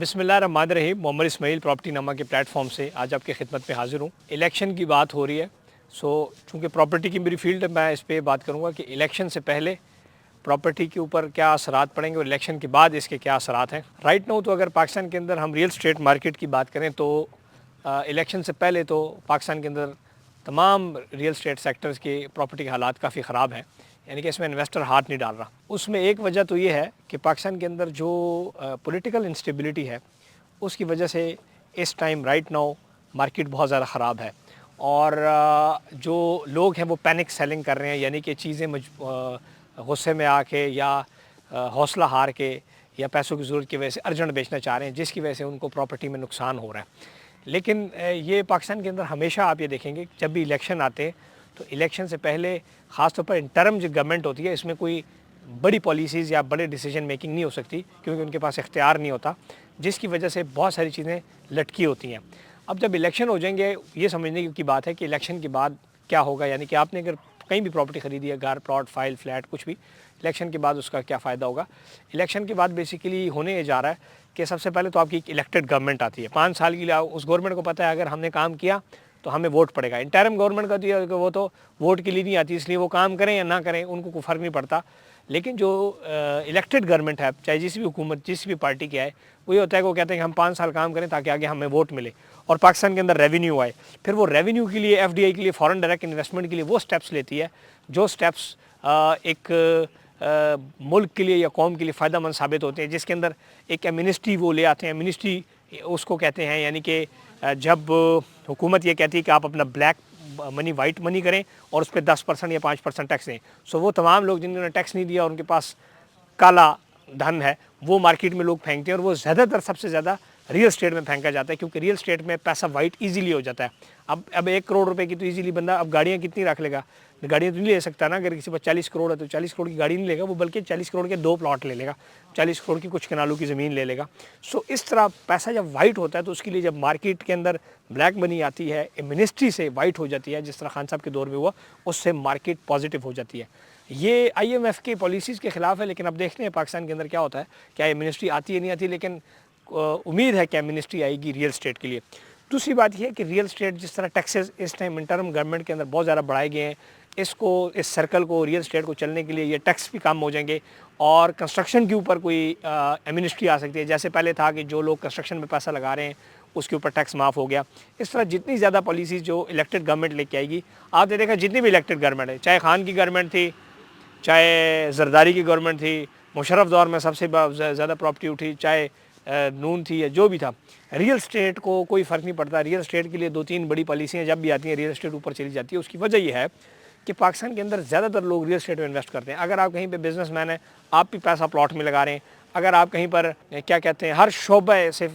बिस्मिल्लाहिर्रहमानिर्रहीम। मोहम्मद इस्माइल प्रॉपर्टी नामा के प्लेटफॉर्म से आज आपकी खिदमत में हाज़िर हूँ। इलेक्शन की बात हो रही है, चूँकि प्रॉपर्टी की मेरी फील्ड है, मैं इस पर बात करूँगा कि इलेक्शन से पहले प्रॉपर्टी के ऊपर क्या असरात पड़ेंगे और इलेक्शन के बाद इसके क्या असरात हैं। राइट नाउ तो अगर पाकिस्तान के अंदर हम रियल स्टेट मार्केट की बात करें तो इलेक्शन से पहले तो पाकिस्तान के अंदर तमाम रियल स्टेट सेक्टर्स के प्रॉपर्टी के हालात काफ़ी ख़राब हैं, यानी कि इसमें इन्वेस्टर हाथ नहीं डाल रहा। उसमें एक वजह तो ये है कि पाकिस्तान के अंदर जो पॉलिटिकल इंस्टेबिलिटी है उसकी वजह से इस टाइम राइट नाउ मार्केट बहुत ज़्यादा ख़राब है और जो लोग हैं वो पैनिक सेलिंग कर रहे हैं, यानी कि चीज़ें गुस्से में आके या हौसला हार के या पैसों की ज़रूरत की वजह से अर्जेंट बेचना चाह रहे हैं, जिसकी वजह से उनको प्रॉपर्टी में नुकसान हो रहा है। लेकिन ये पाकिस्तान के अंदर हमेशा आप ये देखेंगे जब भी इलेक्शन आते हैं तो इलेक्शन से पहले ख़ास तौर पर इंटर्म जो गवर्नमेंट होती है इसमें कोई बड़ी पॉलिसीज़ या बड़े डिसीजन मेकिंग नहीं हो सकती, क्योंकि उनके पास इख्तियार नहीं होता, जिसकी वजह से बहुत सारी चीज़ें लटकी होती हैं। अब जब इलेक्शन हो जाएंगे, ये समझने की बात है कि इलेक्शन के बाद क्या होगा, यानी कि आपने अगर कहीं भी प्रॉपर्टी ख़रीदी है, घर, प्लॉट, फाइल, फ्लैट, कुछ भी, इलेक्शन के बाद उसका क्या फ़ायदा होगा। इलेक्शन के बाद बेसिकली होने ये जा रहा है कि सबसे पहले तो आपकी एक इलेक्टेड गवर्नमेंट आती है 5 साल के लिए। उस गवर्नमेंट को पता है अगर हमने काम किया तो हमें वोट पड़ेगा। इंटरिम गवर्नमेंट का तो वो तो वोट के लिए नहीं आती, इसलिए वो काम करें या ना करें उनको कोई फ़र्क नहीं पड़ता। लेकिन जो इलेक्टेड गवर्नमेंट है, चाहे जिस भी हुकूमत जिस भी पार्टी की आए, वो ये होता है कि वो कहते हैं कि हम 5 साल काम करें ताकि आगे हमें वोट मिले और पाकिस्तान के अंदर रेवेन्यू आए। फिर वो रेवेन्यू के लिए FDI के लिए, फॉरेन डायरेक्ट इन्वेस्टमेंट के लिए वो स्टेप्स लेती है जो स्टेप्स एक मुल्क के लिए या कौम के लिए फ़ायदा मंद साबित होते हैं, जिसके अंदर एक एमनिस्टी वो ले आते हैं। एमनिस्टी उसको कहते हैं, यानी कि जब हुकूमत ये कहती है कि आप अपना ब्लैक मनी वाइट मनी करें और उस पर 10% या 5% टैक्स दें, सो वो तमाम लोग जिन्होंने टैक्स नहीं दिया और उनके पास काला धन है वो मार्केट में लोग फेंकते हैं और वो ज़्यादातर सबसे ज़्यादा रियल स्टेट में फेंका जाता है, क्योंकि रियल स्टेट में पैसा वाइट इजीली हो जाता है। अब 1 करोड़ रुपए की तो इजीली बंदा, अब गाड़ियाँ कितनी रख लेगा, गाड़ियाँ तो नहीं ले सकता ना। अगर किसी पर 40 करोड़ है तो 40 करोड़ की गाड़ी नहीं लेगा वो, बल्कि 40 करोड़ के 2 प्लॉट ले लेगा, 40 करोड़ की कुछ कनालों की ज़मीन ले लेगा। सो इस तरह पैसा जब वाइट होता है तो उसके लिए जब मार्केट के अंदर ब्लैक मनी आती है, मिनिस्ट्री से वाइट हो जाती है, जिस तरह खान साहब के दौर में हुआ, उससे मार्केट पॉजिटिव हो जाती है। ये IMF की पॉलिसीज़ के ख़िलाफ़ है, लेकिन अब देखते हैं पाकिस्तान के अंदर क्या होता है, क्या ये मिनिस्ट्री आती है नहीं आती, लेकिन उम्मीद है कि मिनिस्ट्री आएगी रियल स्टेट के लिए। दूसरी बात यह है कि रियल स्टेट जिस तरह टैक्सेस इस टाइम इंटर्म गवर्नमेंट के अंदर बहुत ज़्यादा बढ़ाए गए हैं, इस सर्कल को, रियल स्टेट को चलने के लिए ये टैक्स भी कम हो जाएंगे और कंस्ट्रक्शन के ऊपर कोई एमनिस्ट्री आ सकती है। जैसे पहले था कि जो लोग कंस्ट्रक्शन में पैसा लगा रहे हैं उसके ऊपर टैक्स माफ़ हो गया। इस तरह जितनी ज़्यादा पॉलिसीज़ जो इलेक्टेड गवर्नमेंट लेके आएगी, आपने देखा जितनी भी इलेक्टेड गवर्नमेंट है, चाहे खान की गवर्नमेंट थी, चाहे जरदारी की गवर्नमेंट थी, मुशर्रफ दौर में सबसे ज़्यादा प्रॉपर्टी उठी, चाहे नून थी या जो भी था, रियल स्टेट को कोई फ़र्क नहीं पड़ता। रियल स्टेट के लिए 2-3 बड़ी पॉलिसियाँ जब भी आती हैं रियल स्टेट ऊपर चली जाती है। उसकी वजह यह है कि पाकिस्तान के अंदर ज़्यादातर लोग रियल स्टेट में इन्वेस्ट करते हैं। अगर आप कहीं पे बिजनेसमैन हैं, आप भी पैसा प्लॉट में लगा रहे हैं। अगर आप कहीं पर क्या कहते हैं, हर शोबे से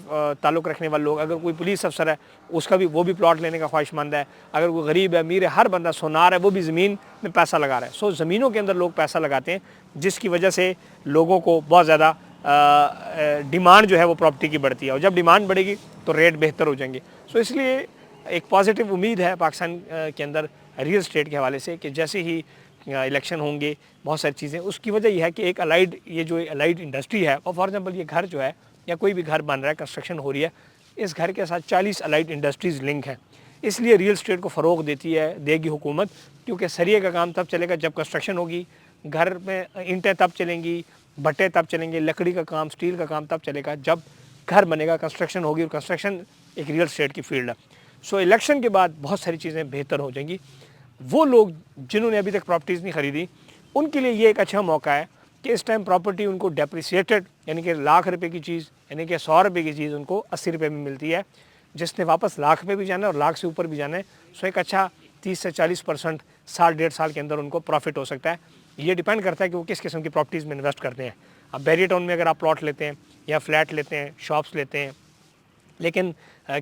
ताल्लुक़ रखने वाले लोग, अगर कोई पुलिस अफसर है उसका भी वो भी प्लॉट लेने का ख्वाहिशमंद है, अगर कोई गरीब है, अमीर है, हर बंदा सोनार है, वो भी ज़मीन में पैसा लगा रहा है। सो ज़मीनों के अंदर लोग पैसा लगाते हैं, जिसकी वजह से लोगों को बहुत ज़्यादा डिमांड जो है वो प्रॉपर्टी की बढ़ती है और जब डिमांड बढ़ेगी तो रेट बेहतर हो जाएंगे। सो इसलिए एक पॉजिटिव उम्मीद है पाकिस्तान के अंदर रियल स्टेट के हवाले से कि जैसे ही इलेक्शन होंगे बहुत सारी चीज़ें, उसकी वजह यह है कि एक ये जो अलाइड इंडस्ट्री है, और फॉर एग्जांपल ये घर जो है या कोई भी घर बन रहा है, कंस्ट्रक्शन हो रही है, इस घर के साथ 40 अलाइड इंडस्ट्रीज़ लिंक हैं। इसलिए रियल स्टेट को फ़रोग देगी हुकूमत, क्योंकि सरिये का काम तब चलेगा जब कंस्ट्रक्शन होगी, घर में ईंटें तब चलेंगी, भट्टे तब चलेंगे, लकड़ी का काम, स्टील का काम तब चलेगा जब घर बनेगा, कंस्ट्रक्शन होगी, और कंस्ट्रक्शन एक रियल स्टेट की फील्ड है। सो इलेक्शन के बाद बहुत सारी चीज़ें बेहतर हो जाएंगी। वो लोग जिन्होंने अभी तक प्रॉपर्टीज़ नहीं ख़रीदी, उनके लिए ये एक अच्छा मौका है कि इस टाइम प्रॉपर्टी उनको डेप्रिसिएटेड, यानी कि लाख रुपए की चीज़, यानी कि 100 रुपये की चीज़ उनको 80 रुपये में मिलती है। जिसने वापस लाख पे भी जाना है और लाख से ऊपर भी जाना है, सो एक अच्छा 30 से 40% साल 1.5 साल के अंदर उनको प्रॉफिट हो सकता है। ये डिपेंड करता है कि वो किस किस्म की प्रॉपर्टीज़ में इन्वेस्ट करते हैं। अब बैरियर टाउन में अगर आप प्लॉट लेते हैं या फ्लैट लेते हैं, शॉप्स लेते हैं, लेकिन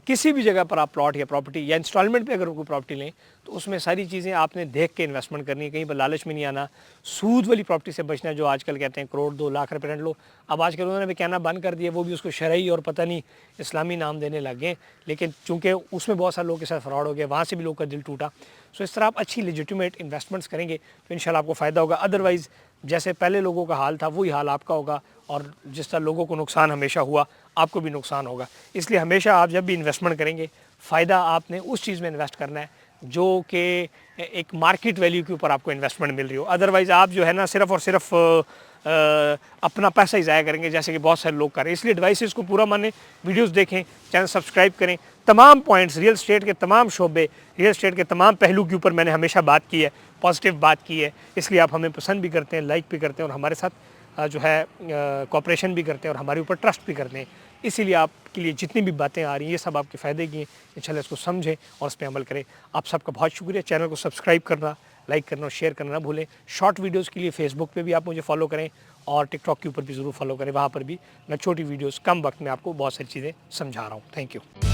किसी भी जगह पर आप प्लॉट या प्रॉपर्टी या इंस्टॉलमेंट पे अगर कोई प्रॉपर्टी लें तो उसमें सारी चीज़ें आपने देख के इन्वेस्टमेंट करनी है, कहीं पर लालच में नहीं आना, सूद वाली प्रॉपर्टी से बचना है जो आजकल कहते हैं करोड़ 2 लाख रुपये रेंट लो। अब आजकल उन्होंने भी कहना बंद कर दिया, वो भी उसको शरई और पता नहीं इस्लामी नाम देने लग गए, लेकिन चूँकि उसमें बहुत सारे लोगों के साथ फ्रॉड हो गया, वहाँ से भी लोग का दिल टूटा। सो इस तरह आप अच्छी लेजिटिमेट इन्वेस्टमेंट्स करेंगे तो इंशाल्लाह आपको फ़ायदा होगा। अदरवाइज़ जैसे पहले लोगों का हाल था वही हाल आपका होगा, और जिस तरह लोगों को नुकसान हमेशा हुआ आपको भी नुकसान होगा। इसलिए हमेशा आप जब भी इन्वेस्टमेंट करेंगे, फ़ायदा आपने उस चीज़ में इन्वेस्ट करना है जो कि एक मार्केट वैल्यू के ऊपर आपको इन्वेस्टमेंट मिल रही हो। अदरवाइज़ आप जो है ना सिर्फ़ और सिर्फ अपना पैसा ही ज़ाया करेंगे, जैसे कि बहुत सारे लोग कर रहे हैं। इसलिए एडवाइसेस को पूरा माने, वीडियोस देखें, चैनल सब्सक्राइब करें। तमाम पॉइंट्स, रियल स्टेट के तमाम शोबे, रियल स्टेट के तमाम पहलू के ऊपर मैंने हमेशा बात की है, पॉजिटिव बात की है। इसलिए आप हमें पसंद भी करते हैं, लाइक भी करते हैं और हमारे साथ जो है कोऑपरेशन भी करते हैं और हमारे ऊपर ट्रस्ट भी करते हैं। इसीलिए आपके लिए जितनी भी बातें आ रही हैं ये सब आपके फ़ायदे की हैं। इंशाल्लाह इसको समझें और इस पे अमल करें। आप सबका बहुत शुक्रिया। चैनल को सब्सक्राइब करना, लाइक करना और शेयर करना ना भूलें। शॉर्ट वीडियोज़ के लिए फेसबुक पे भी आप मुझे फॉलो करें और टिकटॉक के ऊपर भी ज़रूर फॉलो करें। वहाँ पर भी मैं छोटी वीडियोज़ कम वक्त में आपको बहुत सारी चीज़ें समझा रहा हूँ। Thank you.